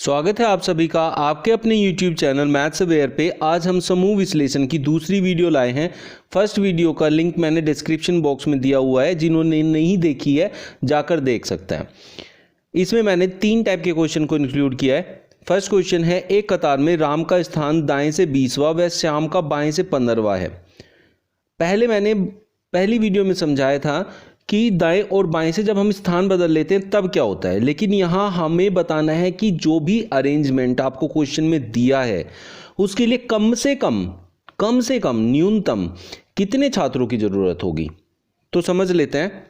स्वागत है आप सभी का आपके अपने YouTube चैनल मैथ्स अवेयर पे। आज हम समूह विश्लेषण की दूसरी वीडियो लाए हैं। फर्स्ट वीडियो का लिंक मैंने डिस्क्रिप्शन बॉक्स में दिया हुआ है, जिन्होंने नहीं देखी है जाकर देख सकता है। इसमें मैंने 3 टाइप के क्वेश्चन को इंक्लूड किया है। फर्स्ट क्वेश्चन है, एक कतार में राम का स्थान दाएं से 20वां व श्याम का बाएं से 15वां है। मैंने पहली वीडियो में समझाया था कि दाएं और बाएं से जब हम स्थान बदल लेते हैं तब क्या होता है, लेकिन यहाँ हमें बताना है कि जो भी अरेंजमेंट आपको क्वेश्चन में दिया है उसके लिए कम से कम न्यूनतम कितने छात्रों की जरूरत होगी। तो समझ लेते हैं।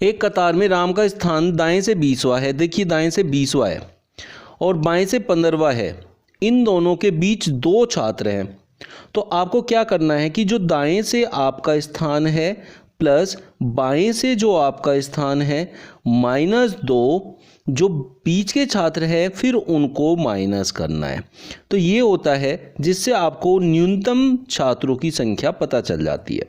एक कतार में राम का स्थान दाएं से 20वां है। देखिए दाएं से 20वां है और बाएं से 15वां है। इन दोनों के बीच 2 छात्र हैं। तो आपको क्या करना है कि जो दाएं से आपका स्थान है प्लस बाएं से जो आपका स्थान है -2, जो बीच के छात्र है फिर उनको माइनस करना है। तो ये होता है जिससे आपको न्यूनतम छात्रों की संख्या पता चल जाती है।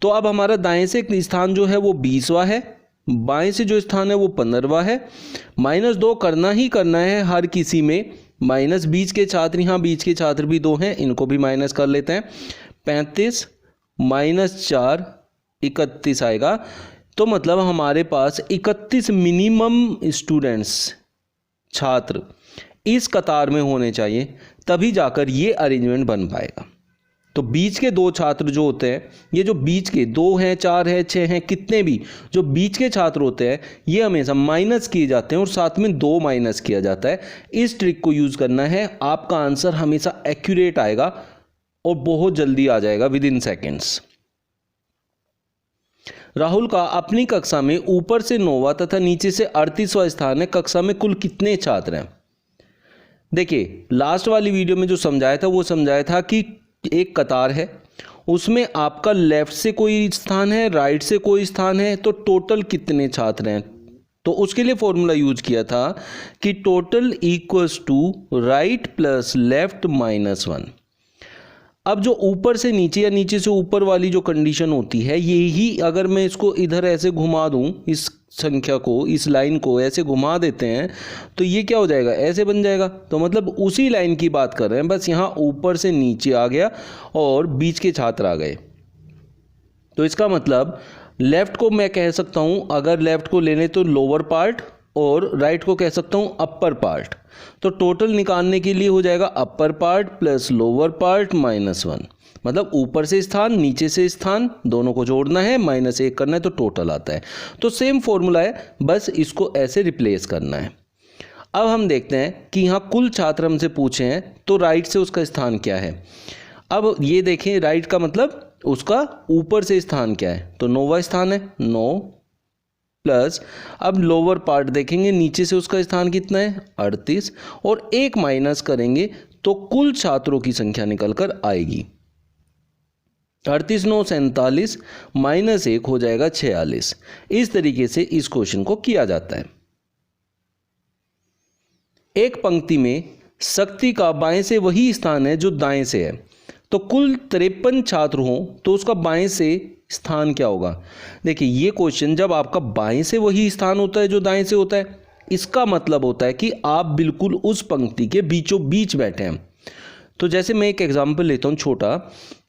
तो अब हमारा दाएं से स्थान जो है वो 20वां है, बाएं से जो स्थान है वो 15वां है। -2 करना ही करना है हर किसी में। माइनस बीच के छात्र, यहाँ बीच के छात्र भी 2 हैं, इनको भी माइनस कर लेते हैं। 35 -4 31 आएगा। तो मतलब हमारे पास 31 मिनिमम स्टूडेंट्स छात्र इस कतार में होने चाहिए, तभी जाकर ये अरेंजमेंट बन पाएगा। तो बीच के 2 छात्र जो होते हैं, ये जो बीच के 2 हैं 4 हैं 6 हैं, कितने भी जो बीच के छात्र होते हैं ये हमेशा माइनस किए जाते हैं और साथ में 2 माइनस किया जाता है। इस ट्रिक को यूज करना है, आपका आंसर हमेशा एक्यूरेट आएगा और बहुत जल्दी आ जाएगा, विद इन सेकेंड्स। राहुल का अपनी कक्षा में ऊपर से 9वां तथा नीचे से 38वां स्थान है। कक्षा में कुल कितने छात्र हैं? देखिए लास्ट वाली वीडियो में जो समझाया था वो समझाया था कि एक कतार है, उसमें आपका लेफ्ट से कोई स्थान है, राइट से कोई स्थान है, तो टोटल कितने छात्र हैं। तो उसके लिए फॉर्मूला यूज किया था कि total equals to right plus left -1। अब जो ऊपर से नीचे या नीचे से ऊपर वाली जो कंडीशन होती है, यही अगर मैं इसको इधर ऐसे घुमा दूं, इस संख्या को, इस लाइन को ऐसे घुमा देते हैं तो ये क्या हो जाएगा, ऐसे बन जाएगा। तो मतलब उसी लाइन की बात कर रहे हैं, बस यहाँ ऊपर से नीचे आ गया और बीच के छात्र आ गए। तो इसका मतलब लेफ्ट को मैं कह सकता हूँ, अगर लेफ्ट को लेने तो लोअर पार्ट और राइट को कह सकता हूँ अपर पार्ट। तो टोटल निकालने के लिए हो जाएगा upper part plus lower part -1। मतलब ऊपर से स्थान नीचे से स्थान दोनों को जोड़ना है, -1 करना है, तो टोटल आता है। तो सेम फॉर्मूला है, बस इसको ऐसे रिप्लेस करना है। अब हम देखते हैं कि यहाँ कुल छात्र हमसे पूछे हैं, तो राइट से उसका स्थान क्या है। अब ये देखें, राइट का मतलब उसका ऊपर से स्थान क्या है, तो 9वां स्थान है, 9 प्लस अब लोअर पार्ट देखेंगे, नीचे से उसका स्थान कितना है 38, और 1 माइनस करेंगे तो कुल छात्रों की संख्या निकल कर आएगी। 38 9 47 -1 हो जाएगा 46। इस तरीके से इस क्वेश्चन को किया जाता है। एक पंक्ति में शक्ति का बाएं से वही स्थान है जो दाएं से है। तो कुल 53 छात्र हों तो उसका बाएं से स्थान क्या होगा। देखिए ये क्वेश्चन जब आपका बाएं से वही स्थान होता है जो दाएं से होता है, इसका मतलब होता है कि आप बिल्कुल उस पंक्ति के बीचों बीच बैठे हैं। तो जैसे मैं एक एग्जांपल लेता हूं छोटा,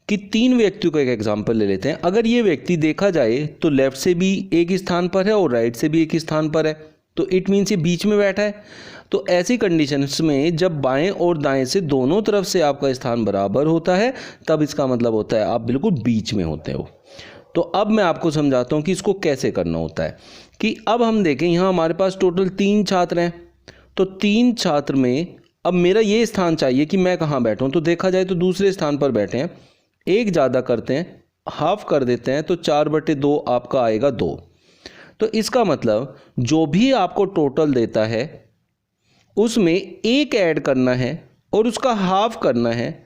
कि 3 व्यक्तियों का एक एग्जांपल ले लेते हैं। अगर ये व्यक्ति देखा जाए तो लेफ्ट से भी एक स्थान पर है और राइट से भी एक स्थान पर है, तो इट मीन्स ये बीच में बैठा है। तो ऐसी कंडीशंस में जब बाएं और दाएं से दोनों तरफ से आपका स्थान बराबर होता है, तब इसका मतलब होता है आप बिल्कुल बीच में होते हो। तो अब मैं आपको समझाता हूं कि इसको कैसे करना होता है। कि अब हम देखें, यहाँ हमारे पास टोटल 3 छात्र हैं। तो 3 छात्र में अब मेरा ये स्थान चाहिए कि मैं कहाँ बैठूं। तो देखा जाए तो दूसरे स्थान पर बैठे हैं, एक ज़्यादा करते हैं, हाफ कर देते हैं, तो 4/2 आपका आएगा 2। तो इसका मतलब जो भी आपको टोटल देता है उसमें एक ऐड करना है और उसका हाफ करना है,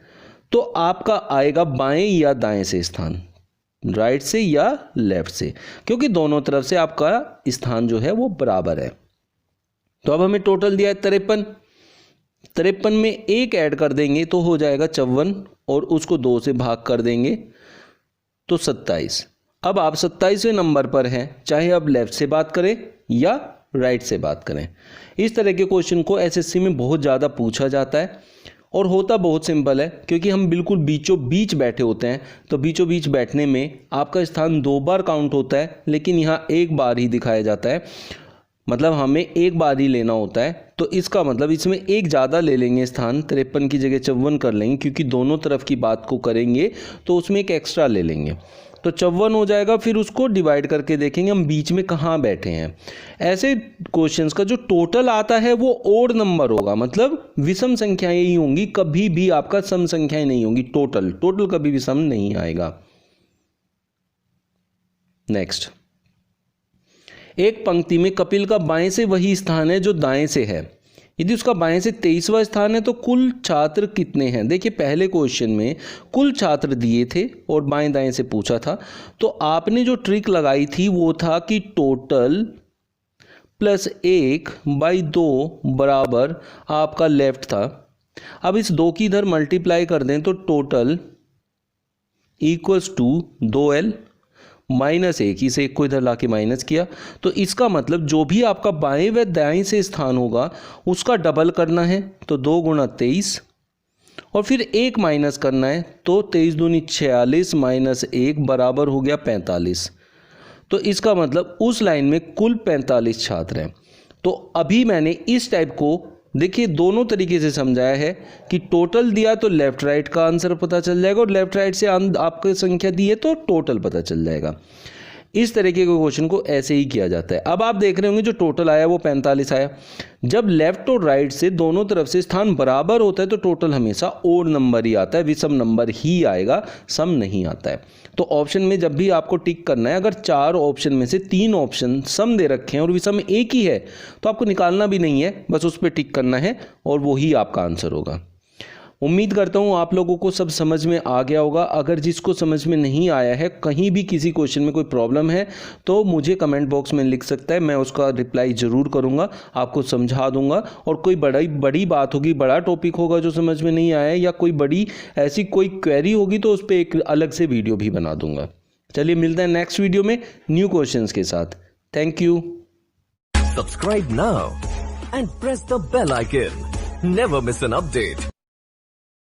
तो आपका आएगा बाएं या दाएं से स्थान, राइट से या लेफ्ट से, क्योंकि दोनों तरफ से आपका स्थान जो है वो बराबर है। तो अब हमें टोटल दिया है 53 में एक ऐड कर देंगे तो हो जाएगा 54 और उसको 2 से भाग कर देंगे तो 27। अब आप 27वें नंबर पर हैं, चाहे आप लेफ्ट से बात करें या राइट से बात करें। इस तरह के क्वेश्चन को एसएससी में बहुत ज़्यादा पूछा जाता है और होता बहुत सिंपल है, क्योंकि हम बिल्कुल बीचों बीच बैठे होते हैं। तो बीचों बीच बैठने में आपका स्थान 2 बार काउंट होता है, लेकिन यहाँ 1 बार ही दिखाया जाता है, मतलब हमें 1 बार ही लेना होता है। तो इसका मतलब इसमें 1 ज़्यादा ले लेंगे स्थान, 53 की जगह 54 कर लेंगे, क्योंकि दोनों तरफ की बात को करेंगे तो उसमें 1 एक्स्ट्रा ले लेंगे, तो 54 हो जाएगा। फिर उसको डिवाइड करके देखेंगे हम बीच में कहाँ बैठे हैं। ऐसे क्वेश्चंस का जो टोटल आता है वो ओड नंबर होगा, मतलब विषम संख्याएं ही होंगी, कभी भी आपका सम संख्याएं नहीं होंगी। टोटल कभी भी सम नहीं आएगा। नेक्स्ट, एक पंक्ति में कपिल का बाएं से वही स्थान है जो दाएं से है। यदि उसका बाएं से 23वां स्थान है तो कुल छात्र कितने हैं। देखिए पहले क्वेश्चन में कुल छात्र दिए थे और बाएं दाएं से पूछा था, तो आपने जो ट्रिक लगाई थी वो था कि टोटल प्लस 1/2 बराबर आपका लेफ्ट था। अब इस 2 की इधर मल्टीप्लाई कर दें तो total equals to 2L minus 1, इसे 1 को इधर लाके माइनस किया, तो इसका मतलब जो भी आपका बाएं व दाएं से स्थान होगा उसका डबल करना है, तो 2 गुणा 23 और फिर 1 माइनस करना है, तो 23 दूनी 46 माइनस 1 बराबर हो गया 45। तो इसका मतलब उस लाइन में कुल 45 छात्र हैं। तो अभी मैंने इस टाइप को देखिए दोनों तरीके से समझाया है कि टोटल दिया तो लेफ्ट राइट का आंसर पता चल जाएगा, और लेफ्ट राइट से आपको संख्या दी है तो टोटल पता चल जाएगा। इस तरीके के क्वेश्चन को ऐसे ही किया जाता है। अब आप देख रहे होंगे जो टोटल आया वो 45 आया। जब लेफ्ट और राइट से दोनों तरफ से स्थान बराबर होता है तो टोटल हमेशा ओड नंबर ही आता है, विषम नंबर ही आएगा, सम नहीं आता है। तो ऑप्शन में जब भी आपको टिक करना है, अगर 4 ऑप्शन में से 3 ऑप्शन सम दे रखे हैं और विषम एक ही है तो आपको निकालना भी नहीं है, बस उस पर टिक करना है और वो ही आपका आंसर होगा। उम्मीद करता हूँ आप लोगों को सब समझ में आ गया होगा। अगर जिसको समझ में नहीं आया है, कहीं भी किसी क्वेश्चन में कोई प्रॉब्लम है तो मुझे कमेंट बॉक्स में लिख सकता है, मैं उसका रिप्लाई ज़रूर करूँगा, आपको समझा दूंगा। और कोई बड़ी बात होगी, बड़ा टॉपिक होगा जो समझ में नहीं आया, या कोई बड़ी ऐसी कोई क्वेरी होगी तो उस पर एक अलग से वीडियो भी बना दूंगा। चलिए मिलते हैं नेक्स्ट वीडियो में न्यू क्वेश्चंस के साथ। Thank you. Subscribe now and press the bell icon. Never miss an update.